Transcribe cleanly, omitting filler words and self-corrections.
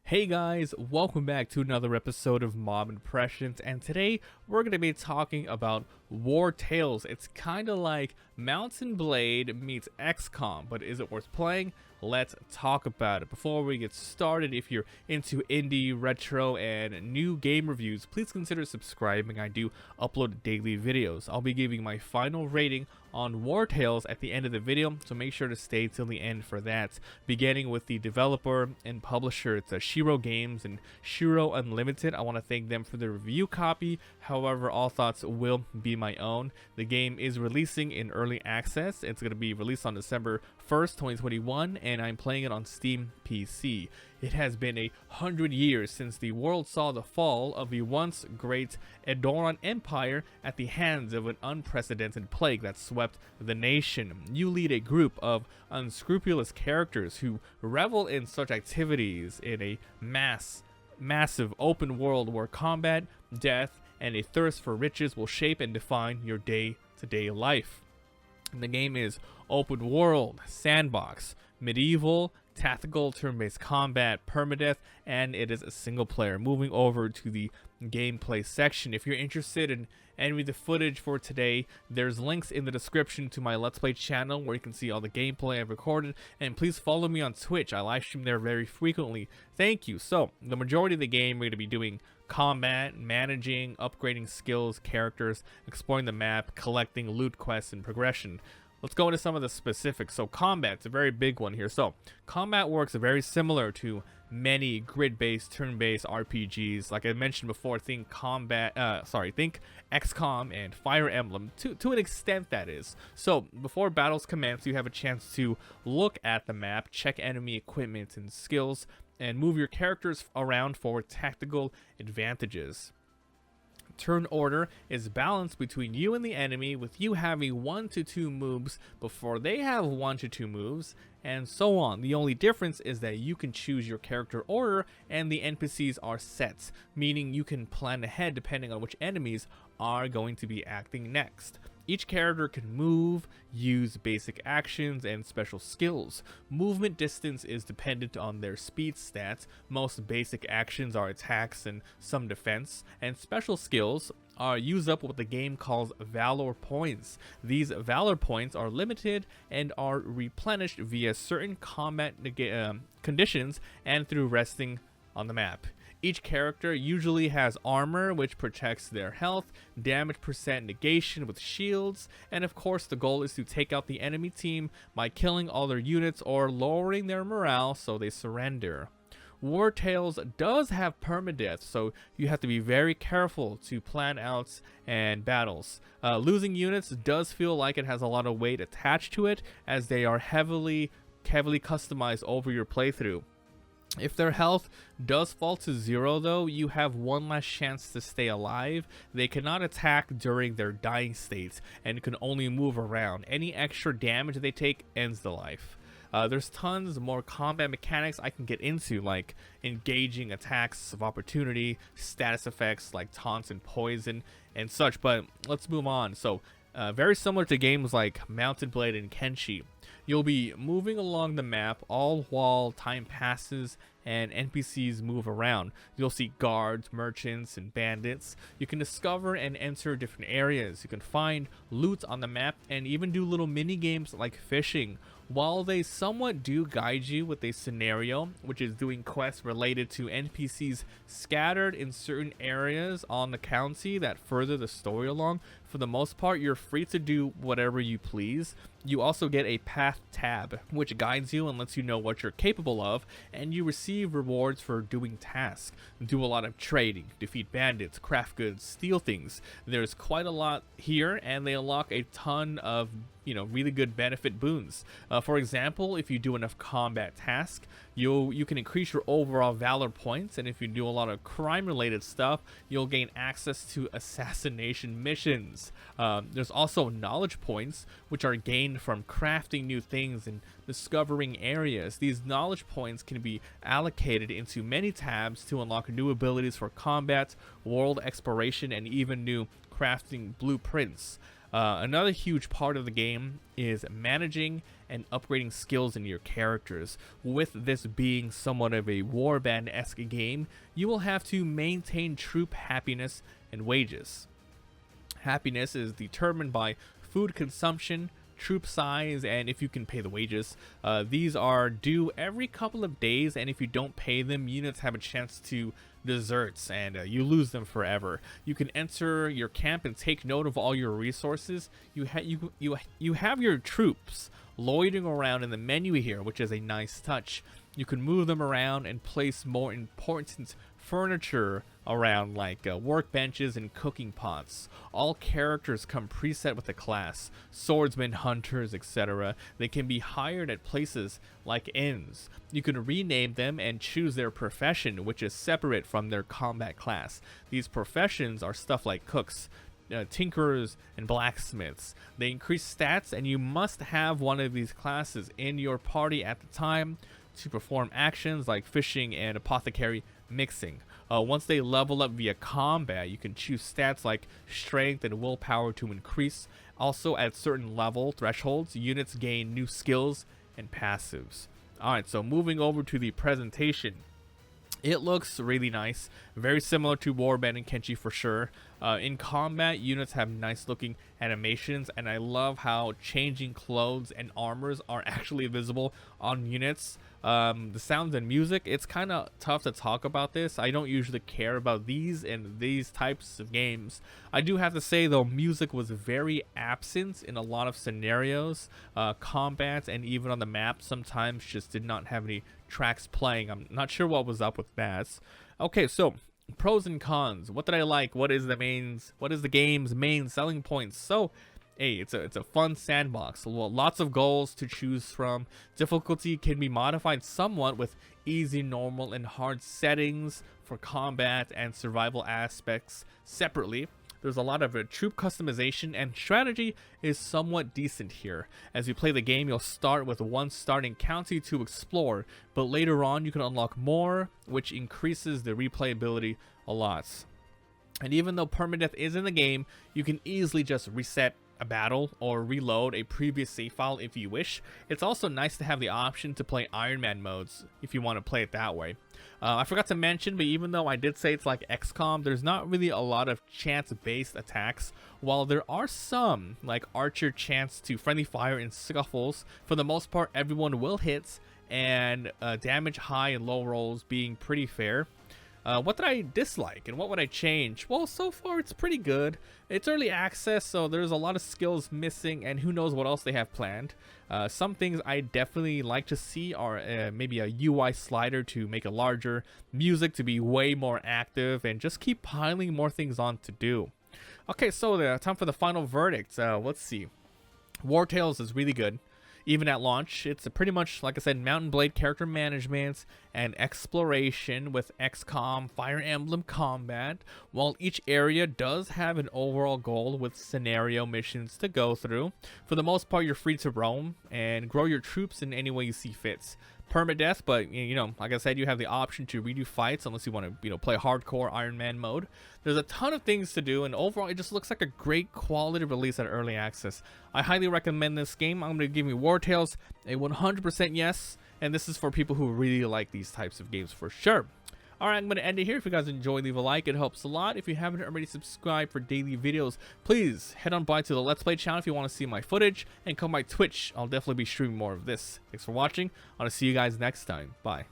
Hey guys, welcome back to another episode of Mabimpressions, and today we're going to be talking about Wartales. It's kind of like Mount and Blade meets XCOM, but is it worth playing? Let's talk about it. Before we get started, if you're into indie, retro, and new game reviews, please consider subscribing. I do upload daily videos. I'll be giving my final rating on Wartales at the end of the video, so make sure to stay till the end for that. Beginning with the developer and publisher, it's Shiro Games and Shiro Unlimited. I want to thank them for the review copy. However, all thoughts will be my own. The game is releasing in early access. It's going to be released on December 1st, 2021, and I'm playing it on Steam PC. It has been 100 years since the world saw the fall of the once great Edoran Empire at the hands of an unprecedented plague that swept the nation. You lead a group of unscrupulous characters who revel in such activities in a massive open world where combat, death, and a thirst for riches will shape and define your day-to-day life. The game is open world, sandbox, medieval, tactical, turn-based combat, permadeath, and it is a single player. Moving over to the gameplay section, if you're interested in any of the footage for today, there's links in the description to my Let's Play channel where you can see all the gameplay I've recorded, and please follow me on Twitch. I live stream there very frequently. Thank you. So, the majority of the game, we're going to be doing combat, managing, upgrading skills, characters, exploring the map, collecting loot quests, and progression. Let's go into some of the specifics. So combat's a very big one here. So combat works very similar to many grid-based, turn-based RPGs. Like I mentioned before, think XCOM and Fire Emblem to an extent, that is. So before battles commence, you have a chance to look at the map, check enemy equipment and skills, and move your characters around for tactical advantages. Turn order is balanced between you and the enemy, with you having 1 to 2 moves before they have 1 to 2 moves, and so on. The only difference is that you can choose your character order and the NPCs are set, meaning you can plan ahead depending on which enemies are going to be acting next. Each character can move, use basic actions, and special skills. Movement distance is dependent on their speed stats. Most basic actions are attacks and some defense, and special skills are use up what the game calls valor points. These valor points are limited and are replenished via certain combat conditions and through resting on the map. Each character usually has armor, which protects their health, damage percent negation with shields, and of course the goal is to take out the enemy team by killing all their units or lowering their morale so they surrender. Wartales does have permadeath, so you have to be very careful to plan outs and battles. Losing units does feel like it has a lot of weight attached to it, as they are heavily customized over your playthrough. If their health does fall to 0 though, you have one last chance to stay alive. They cannot attack during their dying states and can only move around. Any extra damage they take ends the life. There's tons more combat mechanics I can get into, like engaging attacks of opportunity, status effects like taunts and poison and such, but let's move on. So very similar to games like Mount and Blade and Kenshi. You'll be moving along the map all while time passes and NPCs move around. You'll see guards, merchants, and bandits. You can discover and enter different areas. You can find loot on the map and even do little mini games like fishing. While they somewhat do guide you with a scenario, which is doing quests related to NPCs scattered in certain areas on the county that further the story along, for the most part you're free to do whatever you please. You also get a path tab, which guides you and lets you know what you're capable of, and you receive rewards for doing tasks. Do a lot of trading, defeat bandits, craft goods, steal things. There's quite a lot here, and they unlock a ton of really good benefit boons. For example, if you do enough combat tasks, you can increase your overall valor points, and if you do a lot of crime related stuff, you'll gain access to assassination missions. There's also knowledge points, which are gained from crafting new things and discovering areas. These knowledge points can be allocated into many tabs to unlock new abilities for combat, world exploration, and even new crafting blueprints. Another huge part of the game is managing and upgrading skills in your characters. With this being somewhat of a warband-esque game, you will have to maintain troop happiness and wages. Happiness is determined by food consumption, troop size, and if you can pay the wages. These are due every couple of days, and if you don't pay them, units have a chance to desert, and you lose them forever. You can enter your camp and take note of all your resources. You have your troops loitering around in the menu here, which is a nice touch. You can move them around and place more important furniture around, like workbenches and cooking pots. All characters come preset with a class: swordsmen, hunters, etc. They can be hired at places like inns. You can rename them and choose their profession, which is separate from their combat class. These professions are stuff like cooks, tinkerers, and blacksmiths. They increase stats, and you must have one of these classes in your party at the time to perform actions like fishing and apothecary mixing. Once they level up via combat, you can choose stats like strength and willpower to increase. Also, at certain level thresholds, units gain new skills and passives. Alright, so moving over to the presentation. It looks really nice, very similar to Warband and Kenshi for sure. In combat, units have nice looking animations, and I love how changing clothes and armors are actually visible on units. The sounds and music, it's kind of tough to talk about this. I don't usually care about these in these types of games. I do have to say though, music was very absent in a lot of scenarios. Combat and even on the map sometimes just did not have any tracks playing. I'm not sure what was up with that. Okay, so pros and cons. What did I like? What is the game's main selling points? So hey, it's a fun sandbox. Lots of goals to choose from. Difficulty can be modified somewhat with easy, normal, and hard settings for combat and survival aspects separately. There's a lot of troop customization, and strategy is somewhat decent here. As you play the game, you'll start with one starting county to explore, but later on you can unlock more, which increases the replayability a lot. And even though permadeath is in the game, you can easily just reset a battle or reload a previous save file if you wish. It's also nice to have the option to play Iron Man modes if you want to play it that way. I forgot to mention, but even though I did say it's like XCOM, there's not really a lot of chance-based attacks. While there are some, like Archer chance to friendly fire in scuffles, for the most part everyone will hit, and damage high and low rolls being pretty fair. What did I dislike and what would I change? Well, so far it's pretty good. It's early access, so there's a lot of skills missing, and who knows what else they have planned. Some things I definitely like to see are maybe a UI slider to make it larger, music to be way more active, and just keep piling more things on to do. Okay, so time for the final verdict. Let's see. Wartales is really good. Even at launch, it's pretty much, like I said, Mountain Blade character management and exploration with XCOM Fire Emblem combat, while each area does have an overall goal with scenario missions to go through. For the most part, you're free to roam and grow your troops in any way you see fit. Permadeath, but you know, like I said, you have the option to redo fights unless you want to, play hardcore Iron Man mode. There's a ton of things to do, and overall, it just looks like a great quality release at early access. I highly recommend this game. I'm going to give you Wartales a 100% yes, and this is for people who really like these types of games for sure. Alright, I'm going to end it here. If you guys enjoy, leave a like. It helps a lot. If you haven't already subscribed for daily videos, please head on by to the Let's Play channel if you want to see my footage, and come by Twitch. I'll definitely be streaming more of this. Thanks for watching. I want to see you guys next time. Bye.